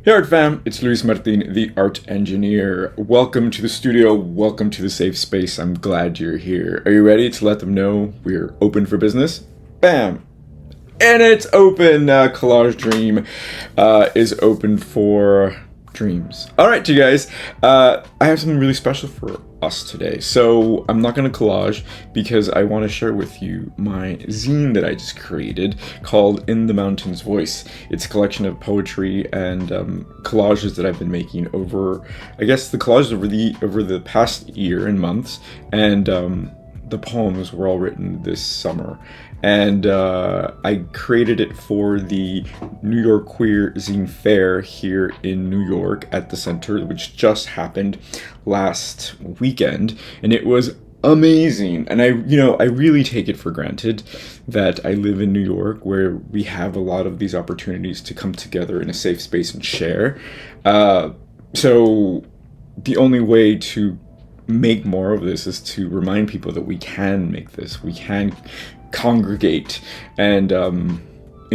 Hey Art Fam, it's Luis Martin, the art engineer. Welcome to the studio, welcome to the safe space. I'm glad you're here. Are you ready to let them know we're open for business? Bam! And it's open. Collage Dream is open for dreams. All right, you guys. I have something really special for us today. So I'm not going to collage because I want to share with you my zine that I just created called In the Mountain's Voice. It's a collection of poetry and collages that I've been making over, I guess, the collages over the past year and months, and the poems were all written this summer. And I created it for the New York Queer Zine Fair here in New York at the center, which just happened last weekend, and it was amazing. And I really take it for granted that I live in New York, where we have a lot of these opportunities to come together in a safe space and share. So the only way to make more of this is to remind people that we can make this. We can congregate and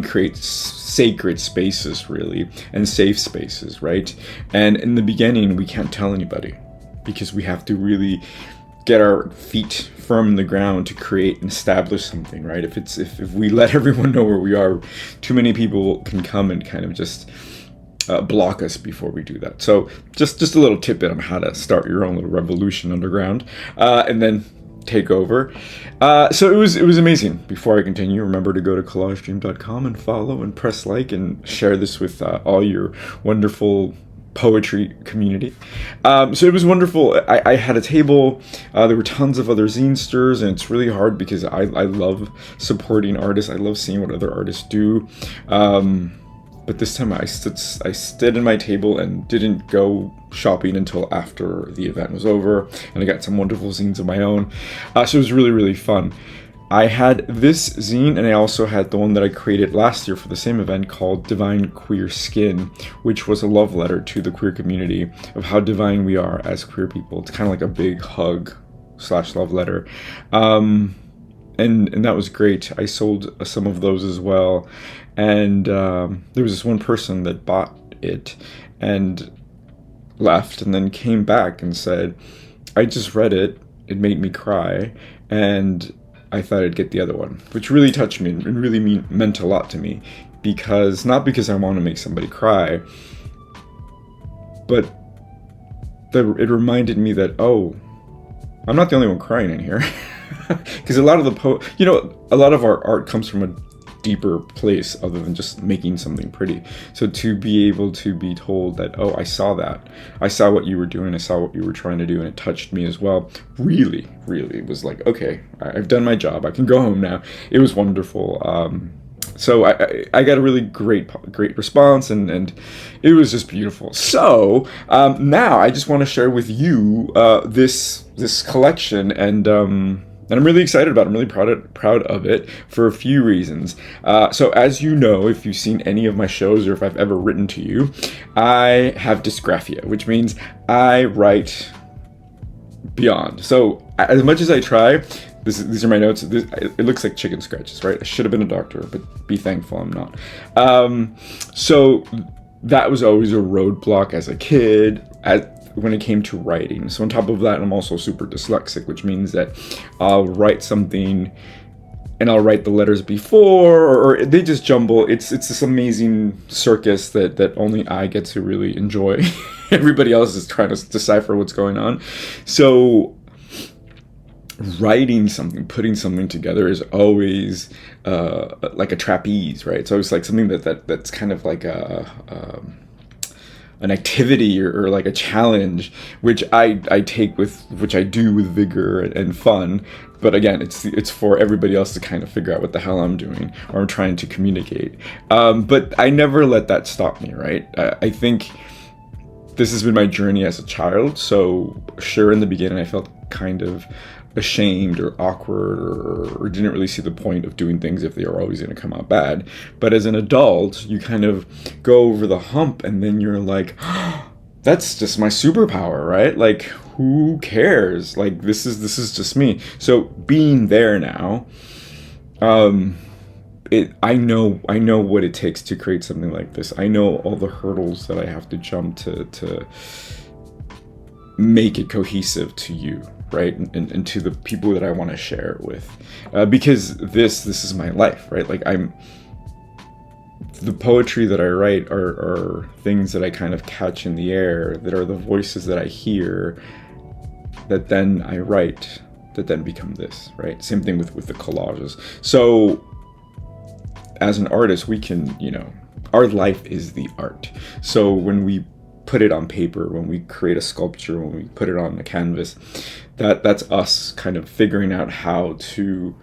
create sacred spaces, really, and safe spaces, right? And in the beginning, we can't tell anybody because we have to really get our feet firm in the ground to create and establish something, right? If we let everyone know where we are, too many people can come and kind of just block us before we do that. So just a little tidbit on how to start your own little revolution underground, and then take over. So it was amazing. Before I continue, remember to go to collagedream.com and follow and press like and share this with all your wonderful poetry community. So it was wonderful. I had a table. There were tons of other zinesters, and it's really hard because I love supporting artists. I love seeing what other artists do. But this time I stood in my table and didn't go shopping until after the event was over, and I got some wonderful zines of my own. So it was really, really fun. I had this zine, and I also had the one that I created last year for the same event called Divine Queer Skin, which was a love letter to the queer community of how divine we are as queer people. It's kind of like a big hug / love letter. And that was great. I sold some of those as well. And there was this one person that bought it and left and then came back and said, I just read it. It made me cry. And I thought I'd get the other one, which really touched me and really meant a lot to me. Not because I want to make somebody cry, but it reminded me that, oh, I'm not the only one crying in here. Because a lot of a lot of our art comes from a deeper place other than just making something pretty. So to be able to be told that, oh, I saw what you were doing, I saw what you were trying to do, and it touched me as well, really, really was like, okay, I've done my job, I can go home now. It was wonderful. So I got a really great response, and it was just beautiful. So now I just want to share with you this collection, and I'm really excited about it. I'm really proud of it for a few reasons. So as you know, if you've seen any of my shows or if I've ever written to you, I have dysgraphia, which means I write beyond. So as much as I try, these are my notes. It looks like chicken scratches, right? I should have been a doctor, but be thankful I'm not. So that was always a roadblock as a kid when it came to writing. So on top of that, I'm also super dyslexic, which means that I'll write something and I'll write the letters before, or they just jumble. It's this amazing circus that only I get to really enjoy. Everybody else is trying to decipher what's going on. So writing something, putting something together is always like a trapeze, right? It's always like something that's kind of like an activity or like a challenge, which I do with vigor and fun. But again, it's for everybody else to kind of figure out what the hell I'm doing or I'm trying to communicate. But I never let that stop me, right? I think this has been my journey as a child. So sure, in the beginning, I felt kind of ashamed or awkward or didn't really see the point of doing things if they were always going to come out bad. But as an adult, you kind of go over the hump, and then you're like, oh, that's just my superpower, right? Like, who cares? Like, this is just me. So being there now, I know what it takes to create something like this. I know all the hurdles that I have to jump to make it cohesive to you, right, and to the people that I want to share it with, because this is my life, right? Like, the poetry that I write are things that I kind of catch in the air, that are the voices that I hear, that then I write, that then become this, right? Same thing with the collages. So as an artist, we can, our life is the art. So when we put it on paper, when we create a sculpture, when we put it on a canvas, that's us kind of figuring out how to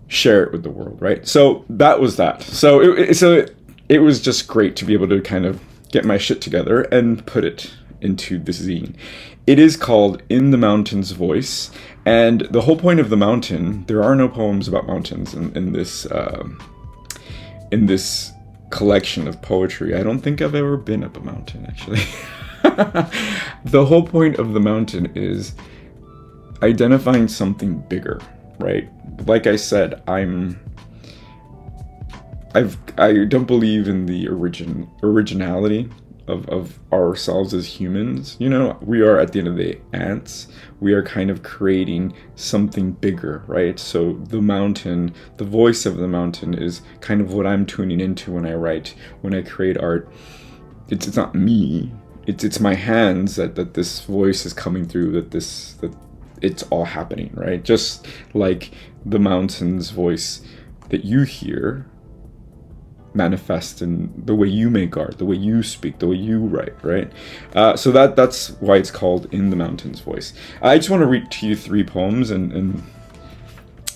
share it with the world, right? So that was that. So it was just great to be able to kind of get my shit together and put it into this zine. It is called In the Mountain's Voice, and the whole point of the mountain, there are no poems about mountains in this collection of poetry. I don't think I've ever been up a mountain, actually. The whole point of the mountain is identifying something bigger, right? Like I said, I don't believe in the originality of ourselves as humans. We are, at the end of the day, ants. We are kind of creating something bigger, right? So the mountain, the voice of the mountain, is kind of what I'm tuning into when I write, when I create art. It's not me. It's my hands that this voice is coming through, that it's all happening, right? Just like the mountain's voice that you hear manifest in the way you make art, the way you speak, the way you write, right? So that's why it's called In the Mountain's Voice. I just want to read to you 3 poems and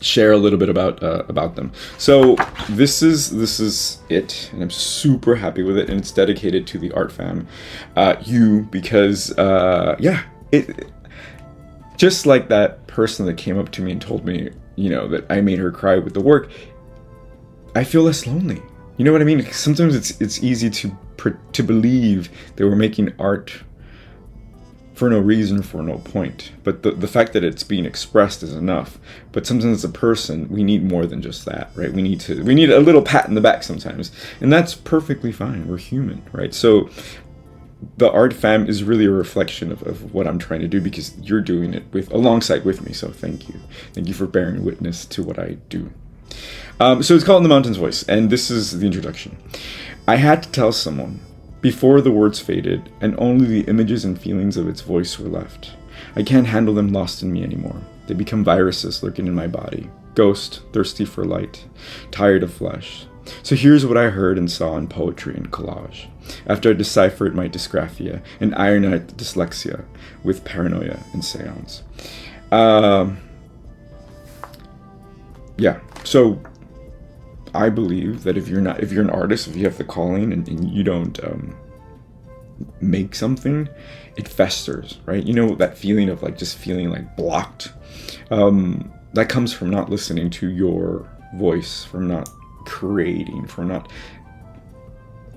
share a little bit about them. So this is it, and I'm super happy with it, and it's dedicated to the art fam, because it just like that person that came up to me and told me, that I made her cry with the work, I feel less lonely. You know what I mean? Sometimes it's easy to believe that we're making art for no reason, for no point. But the fact that it's being expressed is enough. But sometimes as a person, we need more than just that, right? We need a little pat in the back sometimes. And that's perfectly fine. We're human, right? So the art fam is really a reflection of what I'm trying to do, because you're doing it alongside with me. So thank you. Thank you for bearing witness to what I do. So it's called In the Mountain's Voice, and this is the introduction. I had to tell someone before the words faded and only the images and feelings of its voice were left. I can't handle them lost in me anymore. They become viruses lurking in my body, ghost, thirsty for light, tired of flesh. So here's what I heard and saw in poetry and collage, after I deciphered my dysgraphia and ironed out dyslexia with paranoia and seance. So I believe that if you're an artist, if you have the calling and you don't make something, it festers, right? That feeling of just feeling blocked. That comes from not listening to your voice, from not creating, from not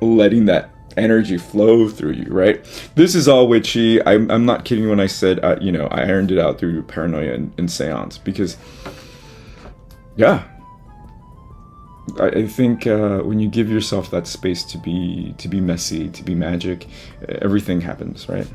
letting that energy flow through you, right? This is all witchy. I'm not kidding when I said, I ironed it out through paranoia and seance, because, yeah, I think when you give yourself that space to be messy, to be magic, everything happens, right?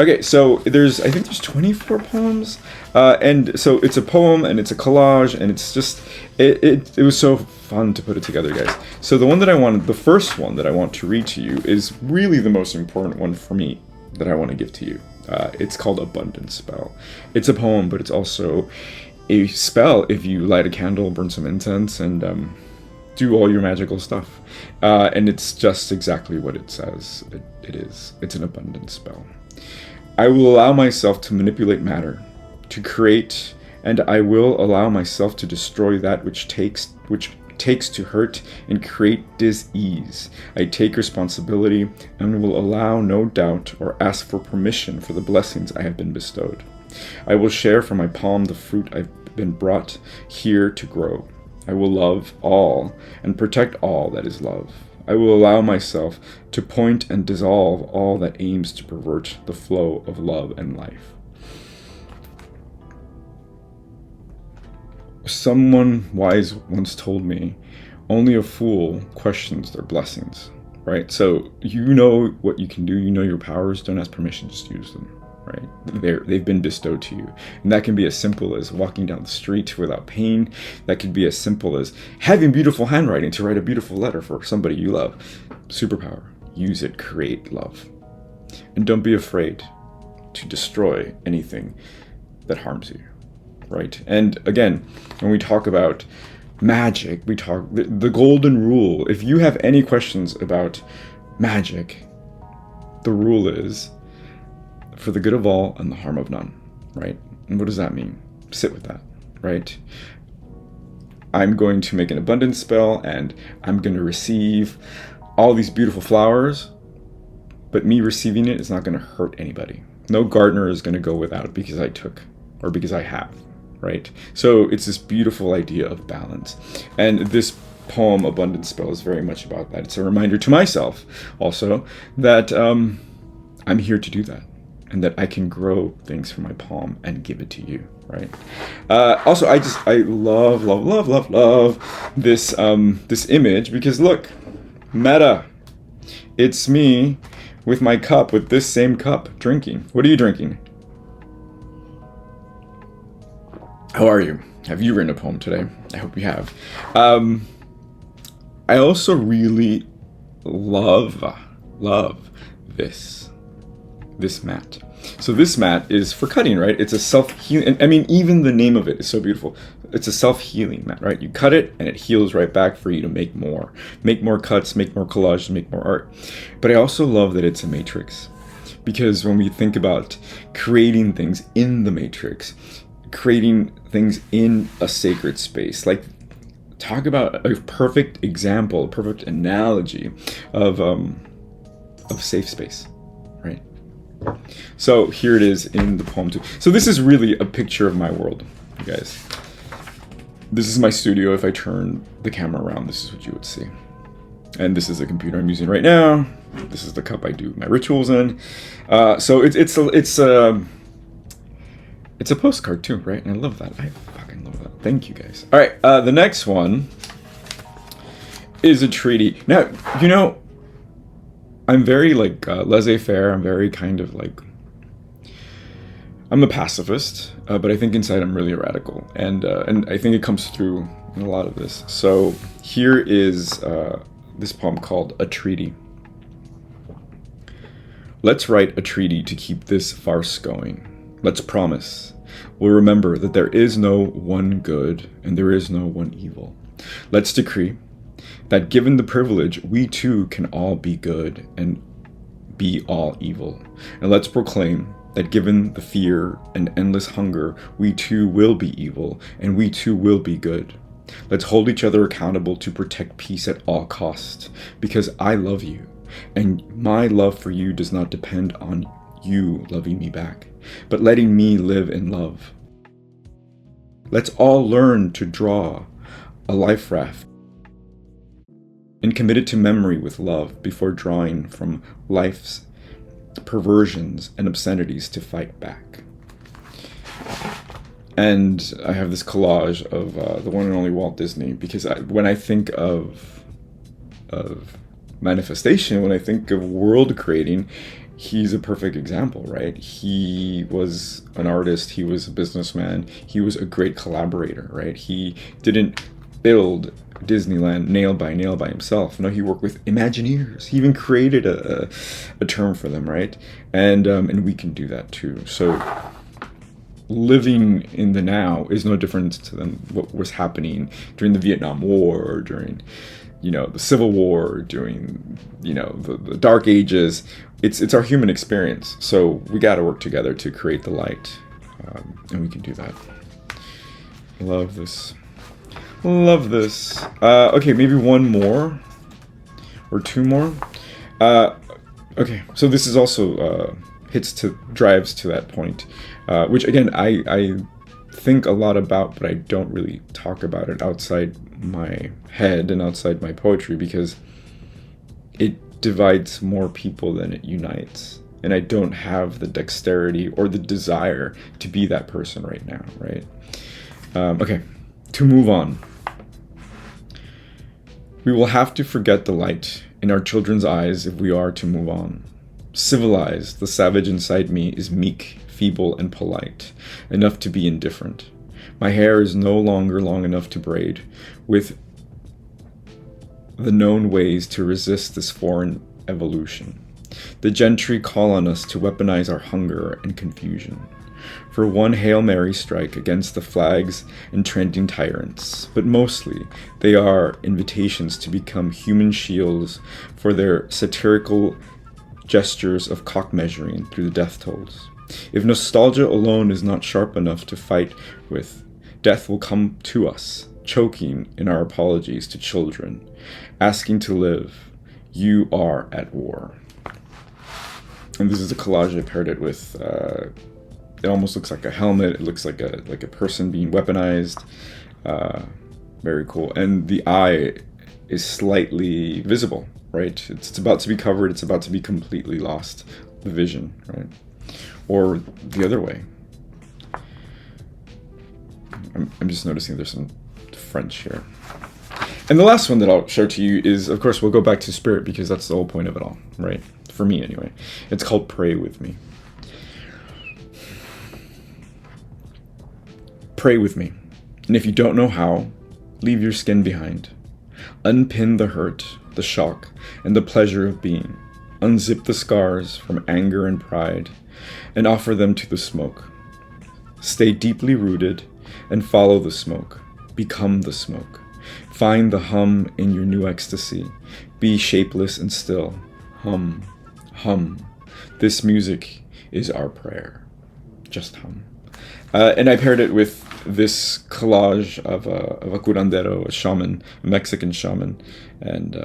Okay, so I think there's 24 poems, and so it's a poem and it's a collage, and it's just it was so fun to put it together, guys. So the first one that I want to read to you is really the most important one for me that I want to give to you. It's called Abundance Spell. It's a poem, but it's also a spell if you light a candle, burn some incense, and do all your magical stuff. And it's just exactly what it says it is. It's an abundance spell. I will allow myself to manipulate matter, to create, and I will allow myself to destroy that which takes to hurt and create dis-ease. I take responsibility and will allow no doubt or ask for permission for the blessings I have been bestowed. I will share from my palm the fruit I've been brought here to grow. I will love all and protect all that is love. I will allow myself to point and dissolve all that aims to pervert the flow of love and life. Someone wise once told me, Only a fool questions their blessings, right? So you know what you can do, you know your powers, don't ask permission, just use them, right? They've been bestowed to you. And that can be as simple as walking down the street without pain. That could be as simple as having beautiful handwriting to write a beautiful letter for somebody you love. Superpower, use it, create love. And don't be afraid to destroy anything that harms you, right? And again, when we talk about magic, we talk the golden rule. If you have any questions about magic, the rule is for the good of all and the harm of none, right? And what does that mean? Sit with that, right? I'm going to make an abundance spell and I'm going to receive all these beautiful flowers, but me receiving it is not going to hurt anybody. No gardener is going to go without it because I took or because I have. Right? So it's this beautiful idea of balance. And this poem, Abundance Spell, is very much about that. It's a reminder to myself also that I'm here to do that and that I can grow things from my palm and give it to you, right? Also, I love this this image because look, meta. It's me with my cup, with this same cup, drinking. What are you drinking? How are you? Have you written a poem today? I hope you have. I also really love this mat. So this mat is for cutting, right? It's a self-healing. I mean, even the name of it is so beautiful. It's a self-healing mat, right? You cut it and it heals right back for you to make more cuts, make more collages, make more art. But I also love that it's a matrix, because when we think about creating things in the matrix, creating things in a sacred space, like talk about a perfect example, a perfect analogy of safe space, right? So here it is in the poem too. So this is really a picture of my world, you guys. This is my studio. If I turn the camera around, this is what you would see. And this is the computer I'm using right now. This is the cup I do my rituals in. So it's a postcard too, right? And I love that. I fucking love that. Thank you guys. All right, the next one is a treaty. Now, you know, I'm very like laissez-faire. I'm very kind of like, I'm a pacifist, but I think inside I'm really a radical, and I think it comes through in a lot of this. So here is this poem called A Treaty. Let's write a treaty to keep this farce going. Let's promise we'll remember that there is no one good and there is no one evil. Let's decree that given the privilege, we too can all be good and be all evil. And let's proclaim that given the fear and endless hunger, we too will be evil and we too will be good. Let's hold each other accountable to protect peace at all costs, because I love you, and my love for you does not depend on you loving me back, but letting me live in love. Let's all learn to draw a life raft and commit it to memory with love before drawing from life's perversions and obscenities to fight back. And I have this collage of the one and only Walt Disney, because when I think of manifestation, when I think of world creating, he's a perfect example, right? He was an artist, he was a businessman, he was a great collaborator, right? He didn't build Disneyland nail by nail by himself. No, he worked with Imagineers. He even created a term for them, right? And we can do that too. So living in the now is no different than what was happening during the Vietnam War, or during, you know, the Civil War, during, you know, the Dark Ages. It's our human experience. So we got to work together to create the light, and we can do that. Love this. Love this. Okay, maybe one more or two more. Okay, so this is also drives to that point, which again I think a lot about, but I don't really talk about it outside my head and outside my poetry, because it divides more people than it unites, and I don't have the dexterity or the desire to be that person right now, right? Okay, to move on. We will have to forget the light in our children's eyes if we are to move on. Civilized, the savage inside me is meek, feeble, and polite, enough to be indifferent. My hair is no longer long enough to braid, with the known ways to resist this foreign evolution. The gentry call on us to weaponize our hunger and confusion. For one Hail Mary strike against the flags and trending tyrants, but mostly they are invitations to become human shields for their satirical gestures of cock measuring through the death tolls. If nostalgia alone is not sharp enough to fight with, death will come to us, choking in our apologies to children, asking to live. You are at war. And this is a collage. I paired it with, it almost looks like a helmet. It looks like a person being weaponized. Very cool. And the eye is slightly visible, right? It's about to be covered. It's about to be completely lost, the vision, right? Or the other way. I'm just noticing there's some French here. And the last one that I'll show to you is, of course, we'll go back to spirit because that's the whole point of it all, right? For me, anyway. It's called Pray With Me. Pray with me. And if you don't know how, leave your skin behind. Unpin the hurt, the shock, and the pleasure of being. Unzip the scars from anger and pride, and offer them to the smoke. Stay deeply rooted and follow the smoke. Become the smoke. Find the hum in your new ecstasy. Be shapeless and still. Hum, hum. This music is our prayer. Just hum. And I paired it with this collage of a curandero, a shaman, a Mexican shaman, and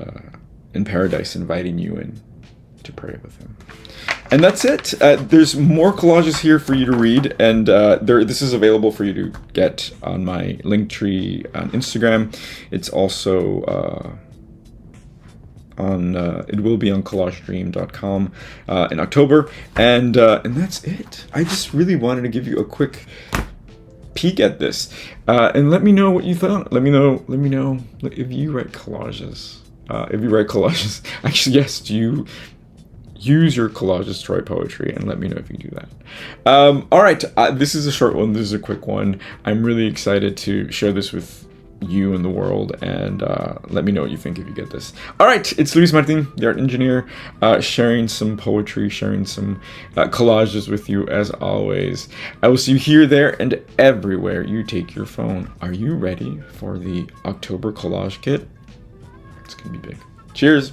in paradise inviting you in to pray with him. And that's it. There's more collages here for you to read, and this is available for you to get on my Linktree on Instagram. It's also it will be on collagedream.com in October, and that's it. I just really wanted to give you a quick peek at this, and let me know what you thought. Let me know if you write collages. Actually, yes. Do you use your collages to write poetry? And let me know if you do that. All right, this is a short one. This is a quick one. I'm really excited to share this with you and the world, and let me know what you think if you get this. All right, it's Luis Martin, the art engineer, sharing some poetry, sharing some collages with you as always. I will see you here, there, and everywhere you take your phone. Are you ready for the October collage kit? It's gonna be big. Cheers.